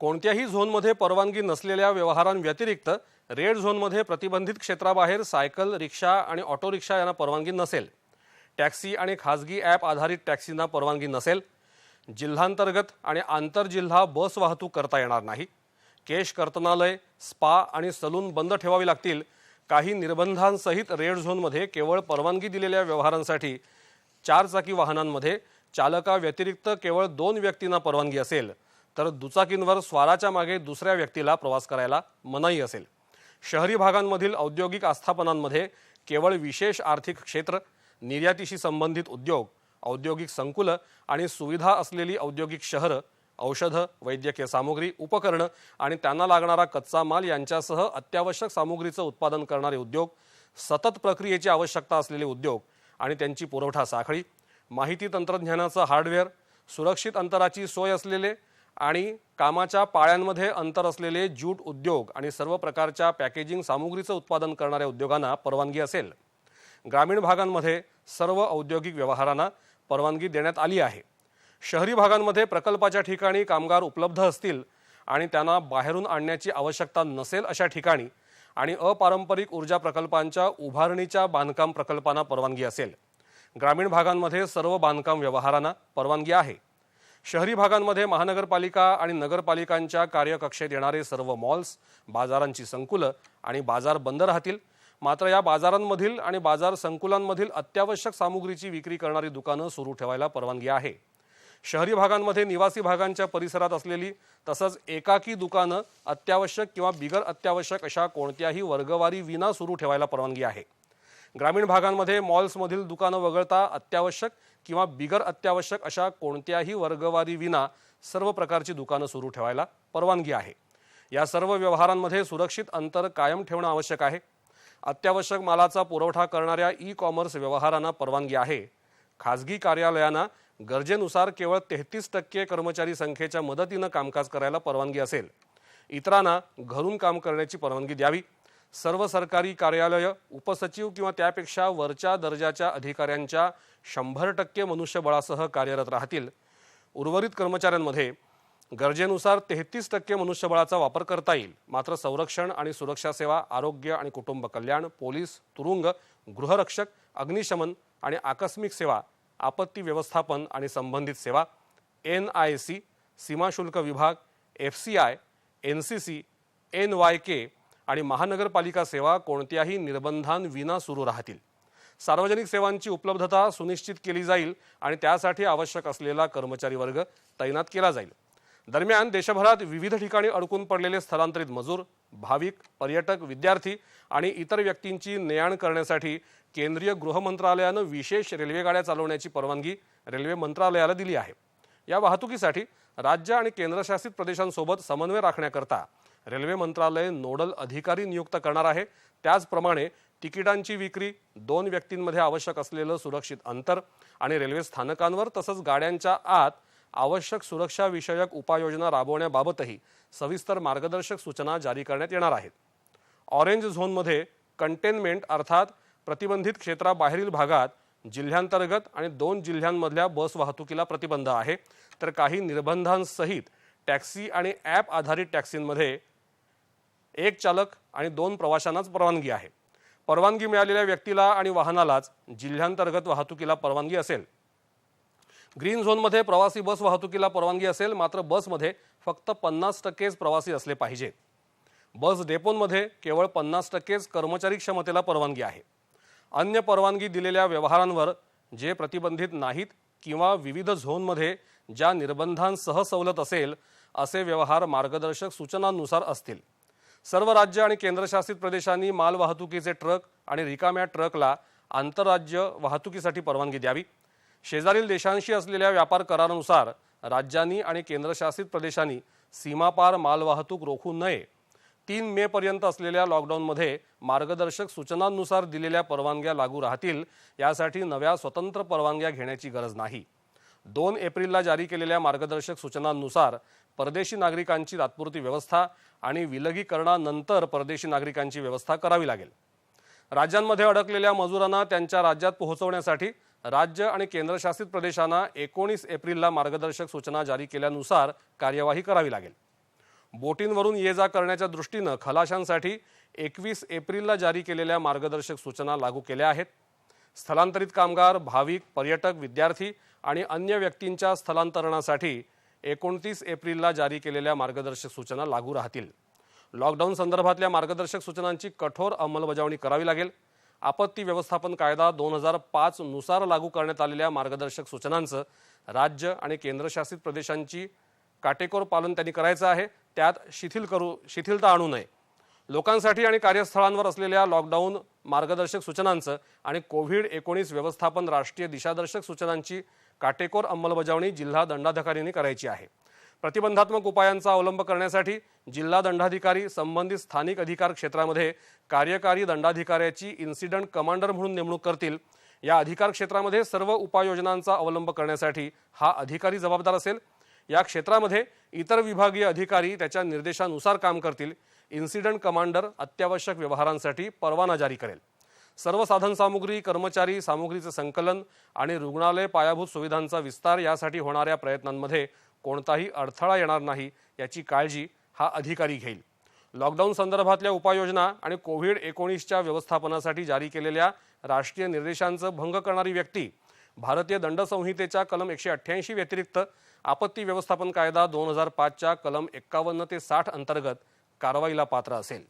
कोणत्याही झोनमध्ये परवानगी नसलेल्या व्यवहारांव्यतिरिक्त रेड झोनमध्ये प्रतिबंधित क्षेत्राबाहेर सायकल, रिक्षा आणि ऑटो रिक्षा यांना परवानगी नसेल। टॅक्सी आणि खासगी ॲप आधारित टॅक्सींना परवानगी नसेल। जिल्हांतर्गत आणि आंतरजिल्हा बस वाहतूक करता येणार नाही। केश कर्तनालय, स्पा आणि सलून बंद ठेवावी लागतील। काही निर्बंधांसहित रेड झोनमध्ये केवळ परवानगी दिलेल्या व्यवहारांसाठी 4 चाकी वाहनांमध्ये चालकाव्यतिरिक्त केवळ 2 व्यक्तींना परवानगी असेल, तर दुचाकींवर स्वाराच्या मागे दुसऱ्या व्यक्तीला प्रवास करायला मनाई असेल। शहरी भागांमधील औद्योगिक आस्थापनांमध्ये केवळ विशेष आर्थिक क्षेत्र, निर्यातीशी संबंधित उद्योग, औद्योगिक संकुलं आणि सुविधा असलेली औद्योगिक शहरं, औषधं, वैद्यकीय सामुग्री, उपकरणं आणि त्यांना लागणारा कच्चा माल यांच्यासह अत्यावश्यक सामुग्रीचं उत्पादन करणारे उद्योग, सतत प्रक्रियेची आवश्यकता असलेले उद्योग आणि त्यांची पुरवठा साखळी, माहिती तंत्रज्ञानाचं हार्डवेअर, सुरक्षित अंतराची सोय असलेले आणि कामाच्या पाळ्यांमध्ये अंतर असलेले ज्यूट उद्योग आणि सर्व प्रकारच्या पॅकेजिंग सामुग्रीचं उत्पादन करणाऱ्या उद्योगांना परवानगी असेल। ग्रामीण भागांमध्ये सर्व औद्योगिक व्यवहारांना परवानगी देण्यात आली आहे। शहरी भागांमध्ये प्रकल्पाच्या ठिकाणी कामगार उपलब्ध असतील आणि त्यांना बाहेरून आणण्याची आवश्यकता नसेल अशा ठिकाणी आणि अपारंपरिक ऊर्जा प्रकल्पांच्या उभारणीच्या बांधकाम प्रकल्पांना परवानगी असेल। ग्रामीण भागांमध्ये सर्व बांधकाम व्यवहारांना परवानगी आहे। शहरी भागांमध्ये महानगरपालिका आणि नगरपालिकांच्या कार्यकक्षेत येणारे सर्व मॉल्स, बाजारांची संकुलं आणि बाजार बंद राहतील। मात्र या बाजारांमधील आणि बाजार संकुलांमधील अत्यावश्यक सामुग्रीची विक्री करणारी दुकानं सुरू ठेवायला परवानगी आहे। शहरी भागांमध्ये निवासी भागांच्या परिसरात असलेली तसंच एकाकी दुकानं अत्यावश्यक किंवा बिगर अत्यावश्यक अशा कोणत्याही वर्गवारी विना सुरू ठेवायला परवानगी आहे। ग्रामीण भागांमध्ये मॉल्समधील दुकानं वगळता अत्यावश्यक किंवा बिगर अत्यावश्यक अशा कोणत्याही वर्गवारी विना सर्व प्रकारची दुकानं सुरू ठेवायला परवानगी आहे। या सर्व व्यवहारांमध्ये सुरक्षित अंतर कायम ठेवणं आवश्यक आहे। अत्यावश्यक मालाचा पुरवठा करणाऱ्या ई-कॉमर्स व्यवहारांना परवानगी आहे। खासगी कार्यालयांना गरजेनुसार केवळ 33% कर्मचारी संख्येच्या मदतीनं कामकाज करायला परवानगी असेल। इतरांना घरून काम करण्याची परवानगी द्यावी। सर्व सरकारी कार्यालय उपसचिव किंवा त्यापेक्षा वरच्या दर्जाच्या अधिकाऱ्यांच्या 100% मनुष्यबळासह कार्यरत राहतील। उर्वरित कर्मचाऱ्यांमध्ये गरजेनुसार 33% मनुष्यबळाचा वापर करता येईल। मात्र संरक्षण आणि सुरक्षा सेवा, आरोग्य आणि कुटुंब कल्याण, पोलीस, तुरुंग, गृहरक्षक, अग्निशमन आणि आकस्मिक सेवा, आपत्ती व्यवस्थापन आणि संबंधित सेवा, NIC, सीमाशुल्क विभाग, FCI, NCC, NYK आणि महानगरपालिका सेवा कोणत्याही निर्बंधांविना सुरू राहतील। सार्वजनिक सेवांची उपलब्धता सुनिश्चित केली जाईल आणि त्यासाठी आवश्यक असलेला कर्मचारी वर्ग तैनात केला जाईल। दरम्यान देशभरात विविध ठिकाणी अडकून पडलेले स्थलांतरित मजूर, भाविक, पर्यटक, विद्यार्थी आणि इतर व्यक्तींची ने-आण करण्यासाठी केंद्रीय गृह मंत्रालयानं विशेष रेल्वेगाड्या चालवण्याची परवानगी रेल्वे मंत्रालयाला दिली आहे। या वाहतुकीसाठी राज्य आणि केंद्रशासित प्रदेशांसोबत समन्वय राखण्याकरता रेल्वे मंत्रालय नोडल अधिकारी नियुक्त करणार आहे। त्याचप्रमाणे तिकिटांची विक्री, 2 व्यक्तींमध्ये आवश्यक असलेलं सुरक्षित अंतर आणि रेल्वे स्थानकांवर तसंच गाड्यांच्या आत आवश्यक सुरक्षा विषयक उपाययोजना राबवण्याबाबतही सविस्तर मार्गदर्शक सूचना जारी करण्यात येणार आहेत। ऑरेंज झोनमध्ये कंटेनमेंट अर्थात प्रतिबंधित क्षेत्राबाहेरील भागात जिल्ह्यांतर्गत आणि 2 जिल्ह्यांमधल्या बस वाहतुकीला प्रतिबंध आहे, तर काही निर्बंधांसहित टॅक्सी आणि ॲप आधारित टॅक्सींमध्ये 1 चालक आणि 2 प्रवाशांनाच परवानगी आहे। परवानगी मिळालेल्या व्यक्तीला आणि वाहनालाच जिल्ह्यांतर्गत वाहतुकीला परवानगी असेल। ग्रीन झोनमध्ये प्रवासी बस वाहतुकीला परवानगी असेल, मात्र बसमध्ये फक्त 50%च प्रवासी असले पाहिजेत। बस डेपोंमध्ये केवळ 50%च कर्मचारी क्षमतेला परवानगी आहे। अन्य परवानगी दिलेल्या व्यवहारांवर जे प्रतिबंधित नाहीत किंवा विविध झोनमध्ये ज्या निर्बंधांसह सवलत असेल असे व्यवहार मार्गदर्शक सूचनांनुसार असतील। सर्व राज्य आणि केंद्रशासित प्रदेशांनी माल वाहतुकीचे ट्रक आणि रिकाम्या ट्रकला आंतरराज्य वाहतुकीसाठी परवानगी द्यावी। शेजारील देशांशी असलेल्या व्यापार करारानुसार राज्यांनी आणि केंद्रशासित प्रदेशांनी सीमापार मालवाहतूक रोखू नये। 3 मे पर्यंत असलेल्या लॉकडाऊनमध्ये मार्गदर्शक सूचनांनुसार दिलेल्या परवानग्या लागू राहतील। यासाठी नव्या स्वतंत्र परवानग्या घेण्याची गरज नाही। 2 एप्रिलला जारी केलेल्या मार्गदर्शक सूचनांनुसार परदेशी नागरिकांची तात्पुरती व्यवस्था आणि विलगीकरणानंतर परदेशी नागरिकांची व्यवस्था करावी लागेल। राज्यांमध्ये अडकलेल्या मजुरांना त्यांच्या राज्यात पोहोचवण्यासाठी राज्य आणि केंद्रशासित प्रदेशांना 19 एप्रिलला मार्गदर्शक सूचना जारी केल्यानुसार कार्यवाही करावी लागेल। बोटींवरून ये जा करण्याच्या दृष्टीनं खलाशांसाठी 21 एप्रिलला जारी केलेल्या मार्गदर्शक सूचना लागू केल्या आहेत. स्थलांतरित कामगार, भाविक, पर्यटक, विद्यार्थी आणि अन्य व्यक्तींच्या स्थलांतरणासाठी 29 एप्रिलला जारी केलेल्या मार्गदर्शक सूचना लागू राहतील. लॉकडाऊन संदर्भातल्या मार्गदर्शक सूचनांची कठोर अंमलबजावणी करावी लागेल. आपत्ती व्यवस्थापन कायदा 2005 नुसार लागू करण्यात आलेल्या मार्गदर्शक सूचनांचं राज्य आणि केंद्रशासित प्रदेशांची काटेकोर पालन त्यांनी करायचं आहे. त्यात शिथिलता आणू नये. लोकांसाठी आणि कार्यस्थळांवर असलेल्या लॉकडाऊन मार्गदर्शक सूचनांचं आणि कोविड-19 व्यवस्थापन राष्ट्रीय दिशादर्शक सूचनांची काटेकोर अंमलबजावणी जिल्हा दंडाधिकाऱ्यांनी करायची आहे. प्रतिबंधात्मक उपायांचा अवलंब करण्यासाठी जिल्हा दंडाधिकारी संबंधित स्थानिक अधिकार क्षेत्रामध्ये कार्यकारी दंडाधिकाऱ्याची इन्सिडंट कमांडर म्हणून नेमणूक करतील. या अधिकार क्षेत्रामध्ये सर्व उपाययोजनांचा अवलंब करण्यासाठी हा अधिकारी जबाबदार असेल. या क्षेत्रामध्ये इतर विभागीय अधिकारी त्याच्या निर्देशानुसार काम करतील. इन्सिडंट कमांडर अत्यावश्यक व्यवहारांसाठी परवाना जारी करेल. सर्व साधनसामुग्री, कर्मचारी, सामुग्रीचे संकलन आणि रुग्णालय पायाभूत सुविधांचा विस्तार यासाठी होणाऱ्या प्रयत्नांमध्ये कोणताही अडथळा येणार नाही याची काळजी हा अधिकारी घेईल. लॉकडाऊन संदर्भातल्या उपाययोजना आणि कोविड-19च्या व्यवस्थापनासाठी जारी केलेल्या राष्ट्रीय निर्देशांचं भंग करणारी व्यक्ती भारतीय दंड संहितेच्या कलम 188 व्यतिरिक्त आपत्ती व्यवस्थापन कायदा 2005च्या कलम 51 ते 60 अंतर्गत कारवाईला पात्र असेल.